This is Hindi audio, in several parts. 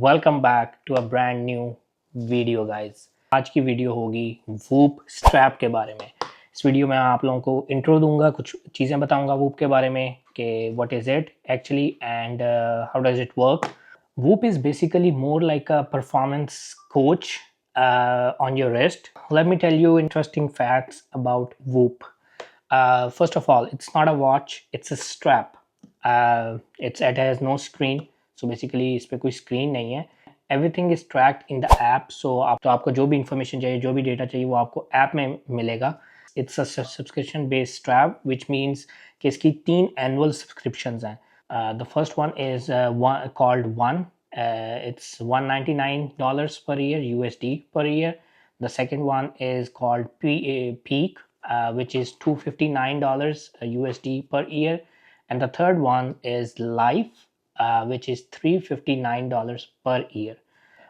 Welcome back to a brand new video guys. आज की वीडियो होगी वूप स्ट्रैप के बारे में। इस वीडियो में आप लोगों को इंट्रो दूंगा, कुछ चीज़ें बताऊंगा वूप के बारे में कि what is it actually and how does it work. Whoop is basically more like a performance coach on your wrist. Let me tell you interesting facts about Whoop. First of all, it's not a watch, it's a strap. It has no screen, so basically इस पे कोई screen नहीं है. Everything is tracked in the app, so आपको जो भी information चाहिए, जो भी data चाहिए, वो आपको app में मिलेगा. It's a subscription based strap, which means कि इसकी 3 annual subscriptions हैं. The first one is called One. It's $199 per year USD per year. The second one is called Peak, which is $259 USD per year, and the third one is Life, which is $359 per year.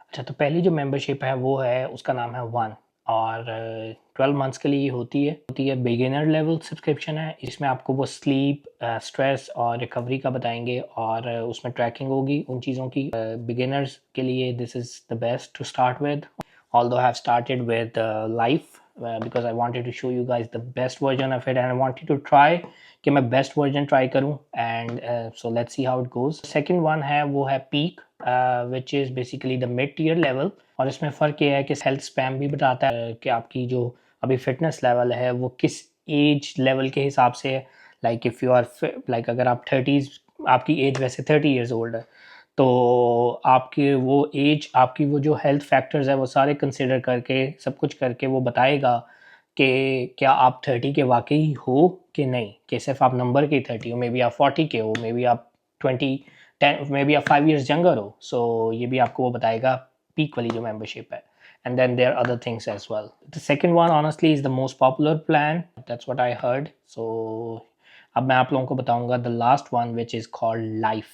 अच्छा, तो पहली जो मेंबरशिप है वो है, उसका नाम है वन, और 12 मंथ्स के लिए होती है बिगिनर लेवल सब्सक्रिप्शन है। इसमें आपको वो स्लीप, स्ट्रेस और रिकवरी का बताएंगे, और उसमें ट्रैकिंग होगी उन चीज़ों की। बिगिनर्स के लिए this is the best to start with, although I have started with Life because I wanted to show you guys the best version of it and I wanted to try कि मैं best version try करूँ, and so let's see how it goes. Second one है वो है Peak, which is basically the mid tier level, और इसमें फ़र्क ये है कि हेल्थ स्पैम भी बताता है कि आपकी जो अभी फिटनेस लेवल है वो किस एज लेवल के हिसाब से है। Like if you are like अगर आप 30s, आपकी एज वैसे 30 ईयर्स ओल्ड है, तो आपकी वो एज, आपकी वो जो हेल्थ फैक्टर्स है वो सारे कंसिडर करके, सब कुछ करके वो बताएगा कि क्या आप 30 के वाकई हो कि नहीं, कि सिर्फ आप नंबर के 30 हो, मे बी आप 40 के हो, मे बी आप 10 मे बी आप 5 ईयर्स यंगर हो। सो ये भी आपको वो बताएगा, पीक वाली जो मेंबरशिप है। And then there other things as well. The second one honestly is the most popular plan, that's what I heard. So अब मैं आप लोगों को बताऊंगा the last one which is called life.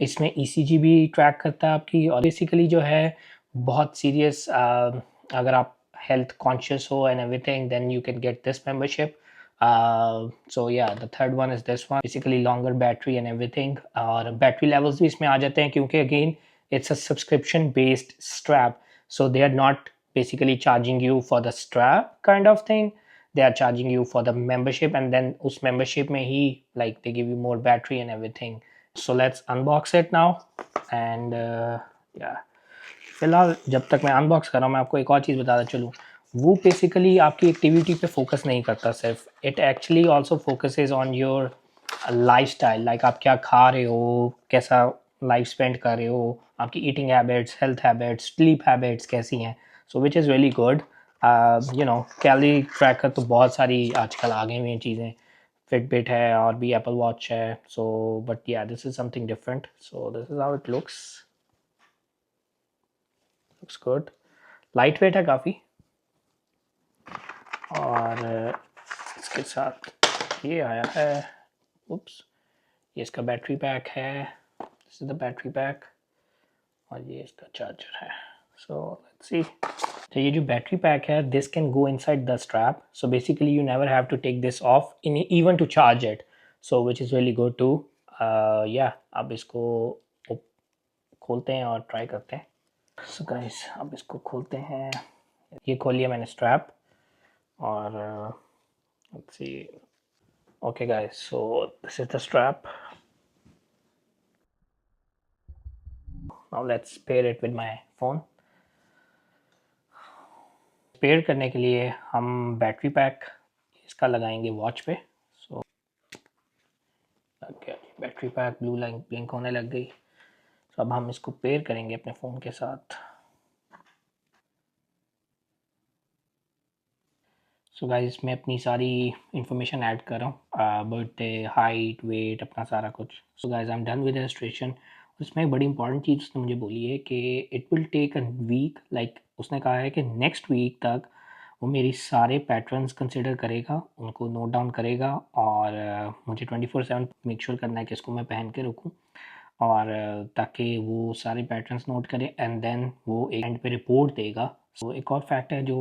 इसमें ईसीजी भी ट्रैक करता है आपकी, और बेसिकली जो है बहुत सीरियस, अगर आप हेल्थ कॉन्शियस हो and everything, then you can get this membership. So yeah, the third one is this one, basically longer battery and everything, और बैटरी लेवल्स भी इसमें आ जाते हैं क्योंकि again it's a subscription based strap, so they are not basically charging you for the strap kind of thing, they are charging you for the membership, and then उस membership में ही like they give you more battery and everything. So let's unbox it now, and yeah, फिलहाल जब तक मैं अनबॉक्स कर रहा हूँ मैं आपको एक और चीज़ बताता चलूँ। वो बेसिकली आपकी एक्टिविटी पे फोकस नहीं करता सिर्फ, it actually also focuses on your lifestyle, like आप क्या खा रहे हो, कैसा लाइफ स्पेंड कर रहे हो, आपकी eating habits, health habits, sleep habits कैसी हैं। So which is really good. You know, calorie tracker तो बहुत सारी आजकल आ गई हुई हैं चीज़ें, फिटबिट है और भी एप्पल वॉच है। सो बट या, this is something different. So this is how it looks good, light weight है काफ़ी, और इसके साथ ये आया है, उप्स, ये इसका बैटरी पैक है, this is the battery pack, और ये इसका चार्जर है। So let's see. तो ये जो बैटरी पैक है, this can go inside the strap, so basically you never have to take this off in even to charge it, so which is really good too. या अब इसको खोलते हैं और ट्राई करते हैं। सो गाइस, अब इसको खोलते हैं। ये खोल लिया मैंने स्ट्रैप, और let's see. Okay guys, so this is the strap. Now let's pair it with my phone. Pair करने के लिए हम बैटरी पैक इसका लगाएंगे वॉच पे। So okay, battery pack blue line blink होने लग गई। तो अब हम इसको पेयर करेंगे अपने फ़ोन के साथ। सो गाइस, मैं अपनी सारी इंफॉर्मेशन ऐड कर रहा हूँ, बर्थडे, हाइट, वेट, अपना सारा कुछ। So guys, I am done with registration. उसमें एक बड़ी इंपॉर्टेंट चीज़ उसने मुझे बोली है कि it will take a week, like उसने कहा है कि नेक्स्ट वीक तक वो मेरी सारे पैटर्न्स कंसिडर करेगा, उनको नोट डाउन करेगा, और मुझे 24/7 मेक श्योर करना है कि इसको मैं पहन के रखूँ, और ताकि वो सारे पैटर्न्स नोट करे, एंड देन वो एक एंड पे रिपोर्ट देगा। सो एक और फैक्ट है जो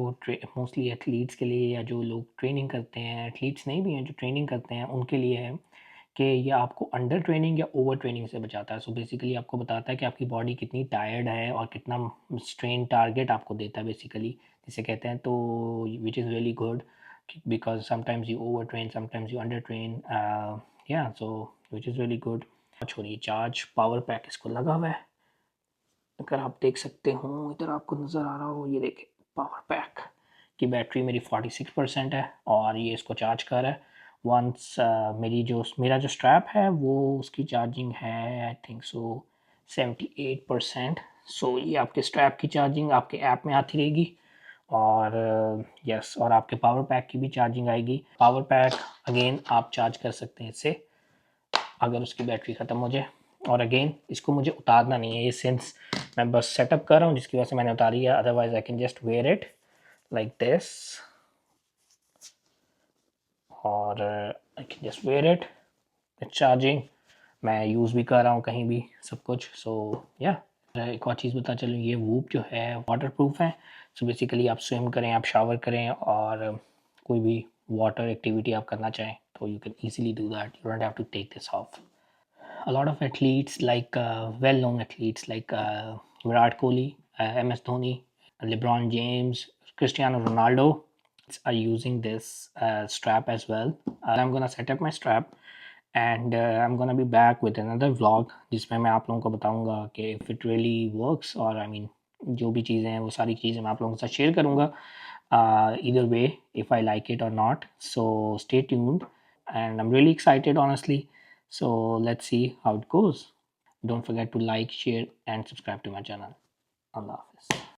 मोस्टली एथलीट्स के लिए, या जो लोग ट्रेनिंग करते हैं, एथलीट्स नहीं भी हैं जो ट्रेनिंग करते हैं, उनके लिए है कि ये आपको अंडर ट्रेनिंग या ओवर ट्रेनिंग से बचाता है। सो बेसिकली आपको बताता है कि आपकी बॉडी कितनी टायर्ड है और कितना स्ट्रेन टारगेट आपको देता है बेसिकली, जिसे कहते हैं। तो विच is really good because sometimes you over train, sometimes you under train, या सो विच इज़ रियली गुड। छोड़िए चार्ज, पावर पैक इसको लगा हुआ है, अगर आप देख सकते हो इधर आपको नज़र आ रहा हो, ये देखें पावर पैक की बैटरी मेरी 46% है और ये इसको चार्ज कर रहा है। वंस मेरा जो स्ट्रैप है वो उसकी चार्जिंग है आई थिंक सो 78%। सो ये आपके स्ट्रैप की चार्जिंग आपके ऐप में आती रहेगी और यस और आपके पावर पैक की भी चार्जिंग आएगी। पावर पैक अगेन आप चार्ज कर सकते हैं इससे अगर उसकी बैटरी ख़त्म हो जाए। और अगेन इसको मुझे उतारना नहीं है, ये सिंस मैं बस सेटअप कर रहा हूँ जिसकी वजह से मैंने उतारी है, otherwise I can just wear it like this और I can just wear it, charging मैं यूज़ भी कर रहा हूँ कहीं भी सब कुछ। सो या एक और चीज़ बता चलूँ, ये वूप जो है वाटर प्रूफ है। सो बेसिकली आप स्विम करें, आप शावर करें और कोई भी वाटर एक्टिविटी आप करना चाहें तो you can easily do that, you don't have to take this off. A lot of athletes like well-known athletes like Virat Kohli, MS Dhoni, LeBron James, Cristiano Ronaldo are using this strap as well. I'm gonna set up my strap and I'm gonna be back with another vlog जिसमें मैं आप लोगों को बताऊंगा कि if it really works और I mean जो भी चीज़ें हैं वो सारी चीज़ें मैं आप लोगों के साथ शेयर करूंगा either way if I like it or not. So stay tuned and I'm really excited honestly. So let's see how it goes. Don't forget to like, share and subscribe to my channel. Allah Hafiz.